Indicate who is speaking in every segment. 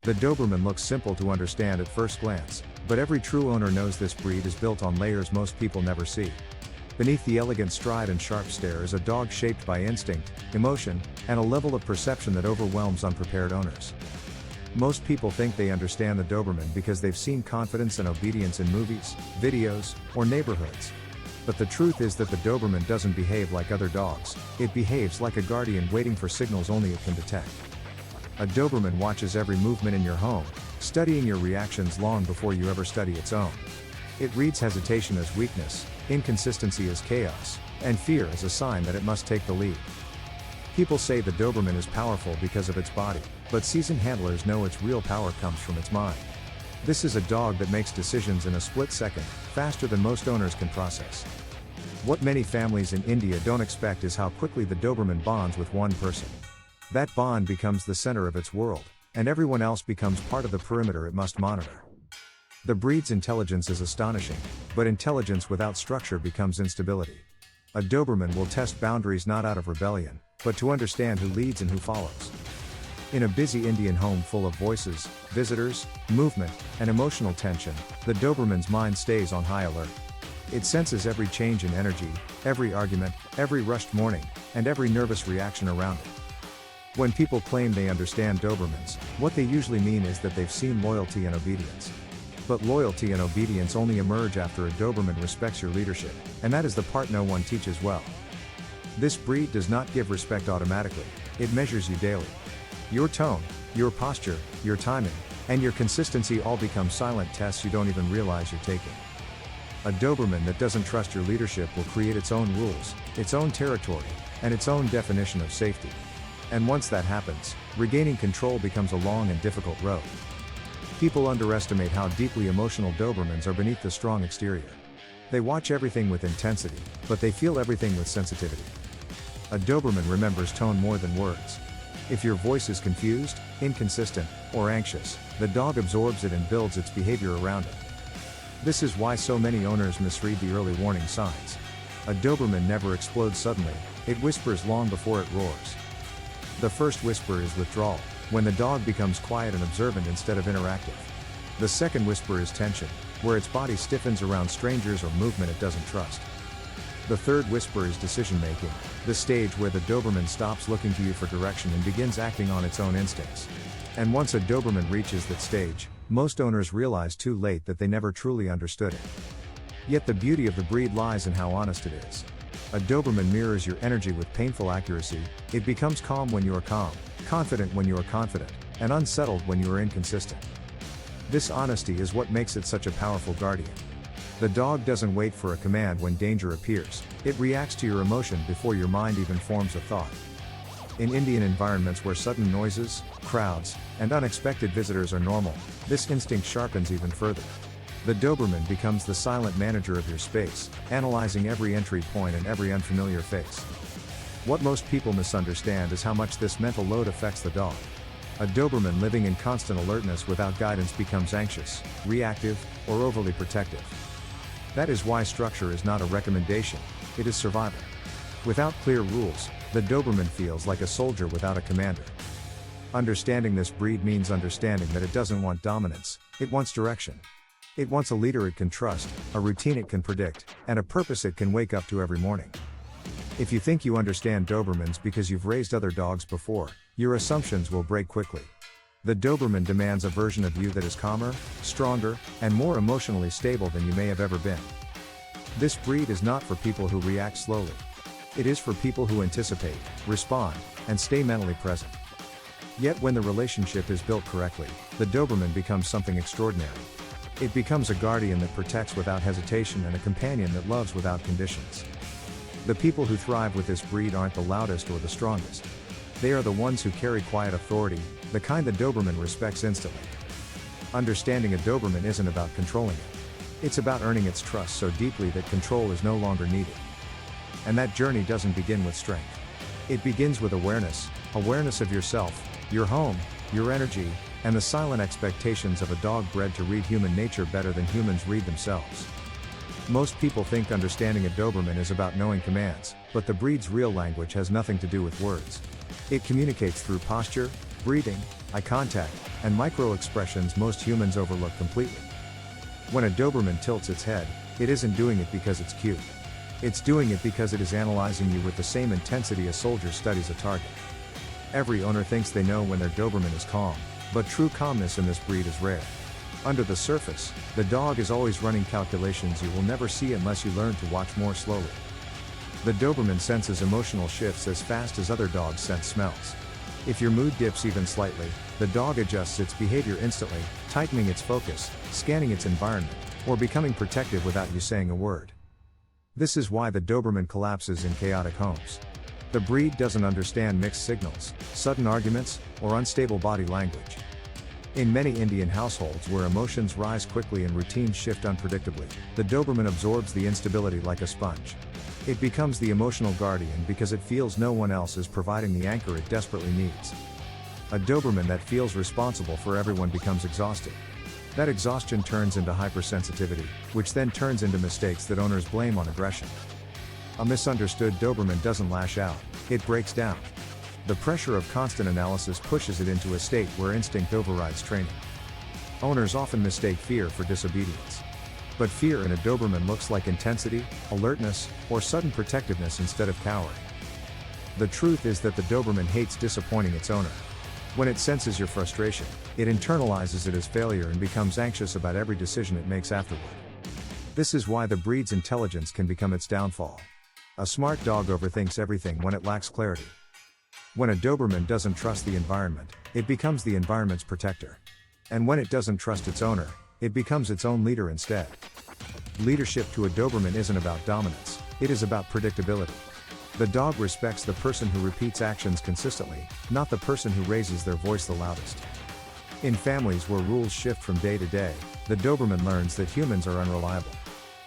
Speaker 1: The Doberman looks simple to understand at first glance, but every true owner knows this breed is built on layers most people never see. Beneath the elegant stride and sharp stare is a dog shaped by instinct, emotion, and a level of perception that overwhelms unprepared owners. Most people think they understand the Doberman because they've seen confidence and obedience in movies, videos, or neighborhoods. But the truth is that the Doberman doesn't behave like other dogs, it behaves like a guardian waiting for signals only it can detect. A Doberman watches every movement in your home, studying your reactions long before you ever study its own. It reads hesitation as weakness, inconsistency as chaos, and fear as a sign that it must take the lead. People say the Doberman is powerful because of its body, but seasoned handlers know its real power comes from its mind. This is a dog that makes decisions in a split second, faster than most owners can process. What many families in India don't expect is how quickly the Doberman bonds with one person. That bond becomes the center of its world, and everyone else becomes part of the perimeter it must monitor. The breed's intelligence is astonishing, but intelligence without structure becomes instability. A Doberman will test boundaries not out of rebellion, but to understand who leads and who follows. In a busy Indian home full of voices, visitors, movement, and emotional tension, the Doberman's mind stays on high alert. It senses every change in energy, every argument, every rushed morning, and every nervous reaction around it. When people claim they understand Dobermans, what they usually mean is that they've seen loyalty and obedience. But loyalty and obedience only emerge after a Doberman respects your leadership, and that is the part no one teaches well. This breed does not give respect automatically, it measures you daily. Your tone, your posture, your timing, and your consistency all become silent tests you don't even realize you're taking. A Doberman that doesn't trust your leadership will create its own rules, its own territory, and its own definition of safety. And once that happens, regaining control becomes a long and difficult road. People underestimate how deeply emotional Dobermans are beneath the strong exterior. They watch everything with intensity, but they feel everything with sensitivity. A Doberman remembers tone more than words. If your voice is confused, inconsistent, or anxious, the dog absorbs it and builds its behavior around it. This is why so many owners misread the early warning signs. A Doberman never explodes suddenly, it whispers long before it roars. The first whisper is withdrawal, when the dog becomes quiet and observant instead of interactive. The second whisper is tension, where its body stiffens around strangers or movement it doesn't trust. The third whisper is decision-making, the stage where the Doberman stops looking to you for direction and begins acting on its own instincts. And once a Doberman reaches that stage, most owners realize too late that they never truly understood it. Yet the beauty of the breed lies in how honest it is. A Doberman mirrors your energy with painful accuracy, it becomes calm when you are calm, confident when you are confident, and unsettled when you are inconsistent. This honesty is what makes it such a powerful guardian. The dog doesn't wait for a command when danger appears, it reacts to your emotion before your mind even forms a thought. In Indian environments where sudden noises, crowds, and unexpected visitors are normal, this instinct sharpens even further. The Doberman becomes the silent manager of your space, analyzing every entry point and every unfamiliar face. What most people misunderstand is how much this mental load affects the dog. A Doberman living in constant alertness without guidance becomes anxious, reactive, or overly protective. That is why structure is not a recommendation, it is survival. Without clear rules, the Doberman feels like a soldier without a commander. Understanding this breed means understanding that it doesn't want dominance, it wants direction. It wants a leader it can trust, a routine it can predict, and a purpose it can wake up to every morning. If you think you understand Dobermans because you've raised other dogs before, your assumptions will break quickly. The Doberman demands a version of you that is calmer, stronger, and more emotionally stable than you may have ever been. This breed is not for people who react slowly. It is for people who anticipate, respond, and stay mentally present. Yet when the relationship is built correctly, the Doberman becomes something extraordinary. It becomes a guardian that protects without hesitation and a companion that loves without conditions. The people who thrive with this breed aren't the loudest or the strongest. They are the ones who carry quiet authority, the kind the Doberman respects instantly. Understanding a Doberman isn't about controlling it. It's about earning its trust so deeply that control is no longer needed. And that journey doesn't begin with strength. It begins with awareness of yourself, your home, your energy, and the silent expectations of a dog bred to read human nature better than humans read themselves. Most people think understanding a Doberman is about knowing commands, but the breed's real language has nothing to do with words. It communicates through posture, breathing, eye contact, and micro-expressions most humans overlook completely. When a Doberman tilts its head, it isn't doing it because it's cute. It's doing it because it is analyzing you with the same intensity a soldier studies a target. Every owner thinks they know when their Doberman is calm, but true calmness in this breed is rare. Under the surface, the dog is always running calculations you will never see unless you learn to watch more slowly. The Doberman senses emotional shifts as fast as other dogs sense smells. If your mood dips even slightly, the dog adjusts its behavior instantly, tightening its focus, scanning its environment, or becoming protective without you saying a word. This is why the Doberman collapses in chaotic homes. The breed doesn't understand mixed signals, sudden arguments, or unstable body language. In many Indian households where emotions rise quickly and routines shift unpredictably, the Doberman absorbs the instability like a sponge. It becomes the emotional guardian because it feels no one else is providing the anchor it desperately needs. A Doberman that feels responsible for everyone becomes exhausted. That exhaustion turns into hypersensitivity, which then turns into mistakes that owners blame on aggression. A misunderstood Doberman doesn't lash out, it breaks down. The pressure of constant analysis pushes it into a state where instinct overrides training. Owners often mistake fear for disobedience. But fear in a Doberman looks like intensity, alertness, or sudden protectiveness instead of cowering. The truth is that the Doberman hates disappointing its owner. When it senses your frustration, it internalizes it as failure and becomes anxious about every decision it makes afterward. This is why the breed's intelligence can become its downfall. A smart dog overthinks everything when it lacks clarity. When a Doberman doesn't trust the environment, it becomes the environment's protector. And when it doesn't trust its owner, it becomes its own leader instead. Leadership to a Doberman isn't about dominance, it is about predictability. The dog respects the person who repeats actions consistently, not the person who raises their voice the loudest. In families where rules shift from day to day, the Doberman learns that humans are unreliable.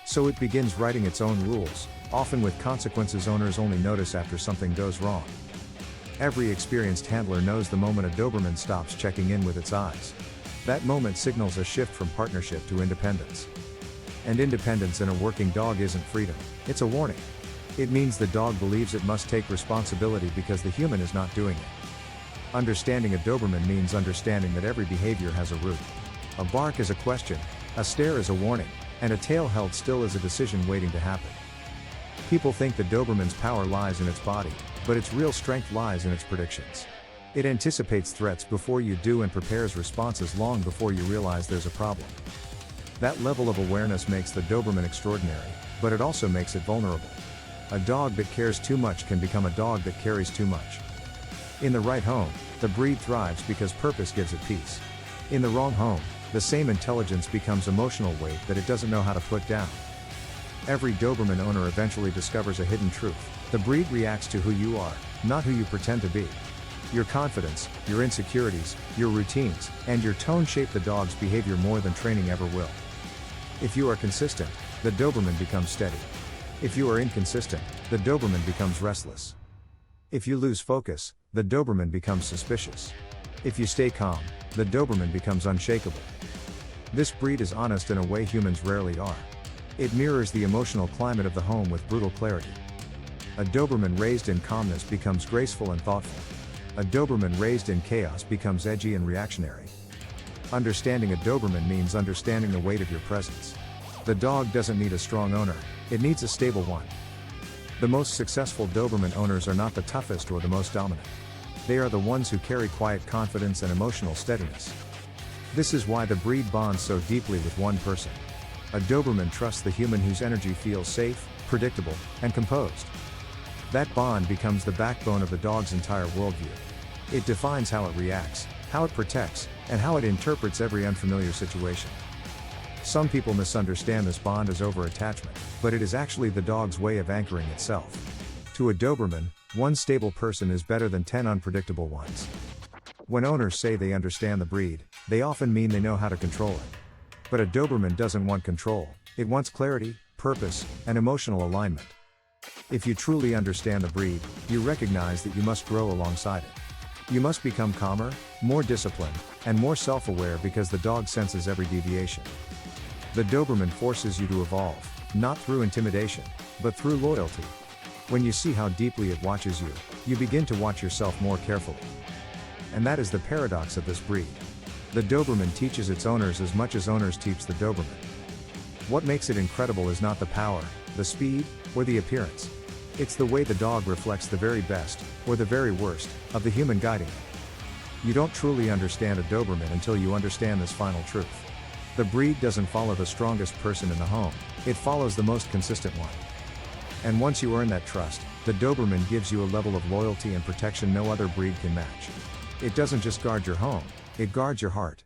Speaker 1: So it begins writing its own rules, often with consequences owners only notice after something goes wrong. Every experienced handler knows the moment a Doberman stops checking in with its eyes. That moment signals a shift from partnership to independence. And independence in a working dog isn't freedom, it's a warning. It means the dog believes it must take responsibility because the human is not doing it. Understanding a Doberman means understanding that every behavior has a root. A bark is a question, a stare is a warning, and a tail held still is a decision waiting to happen. People think the Doberman's power lies in its body, but its real strength lies in its predictions. It anticipates threats before you do and prepares responses long before you realize there's a problem. That level of awareness makes the Doberman extraordinary, but it also makes it vulnerable. A dog that cares too much can become a dog that carries too much. In the right home, the breed thrives because purpose gives it peace. In the wrong home, the same intelligence becomes emotional weight that it doesn't know how to put down. Every Doberman owner eventually discovers a hidden truth. The breed reacts to who you are, not who you pretend to be. Your confidence, your insecurities, your routines, and your tone shape the dog's behavior more than training ever will. If you are consistent, the Doberman becomes steady. If you are inconsistent, the Doberman becomes restless. If you lose focus, the Doberman becomes suspicious. If you stay calm, the Doberman becomes unshakable. This breed is honest in a way humans rarely are. It mirrors the emotional climate of the home with brutal clarity. A Doberman raised in calmness becomes graceful and thoughtful. A Doberman raised in chaos becomes edgy and reactionary. Understanding a Doberman means understanding the weight of your presence. The dog doesn't need a strong owner, it needs a stable one. The most successful Doberman owners are not the toughest or the most dominant. They are the ones who carry quiet confidence and emotional steadiness. This is why the breed bonds so deeply with one person. A Doberman trusts the human whose energy feels safe, predictable, and composed. That bond becomes the backbone of the dog's entire worldview. It defines how it reacts, how it protects, and how it interprets every unfamiliar situation. Some people misunderstand this bond as over-attachment, but it is actually the dog's way of anchoring itself. To a Doberman, one stable person is better than 10 unpredictable ones. When owners say they understand the breed, they often mean they know how to control it. But a Doberman doesn't want control, it wants clarity, purpose, and emotional alignment. If you truly understand the breed, you recognize that you must grow alongside it. You must become calmer, more disciplined, and more self-aware because the dog senses every deviation. The Doberman forces you to evolve, not through intimidation, but through loyalty. When you see how deeply it watches you, you begin to watch yourself more carefully. And that is the paradox of this breed. The Doberman teaches its owners as much as owners teach the Doberman. What makes it incredible is not the power, the speed, or the appearance. It's the way the dog reflects the very best, or the very worst, of the human guiding it. You don't truly understand a Doberman until you understand this final truth. The breed doesn't follow the strongest person in the home, it follows the most consistent one. And once you earn that trust, the Doberman gives you a level of loyalty and protection no other breed can match. It doesn't just guard your home, it guards your heart.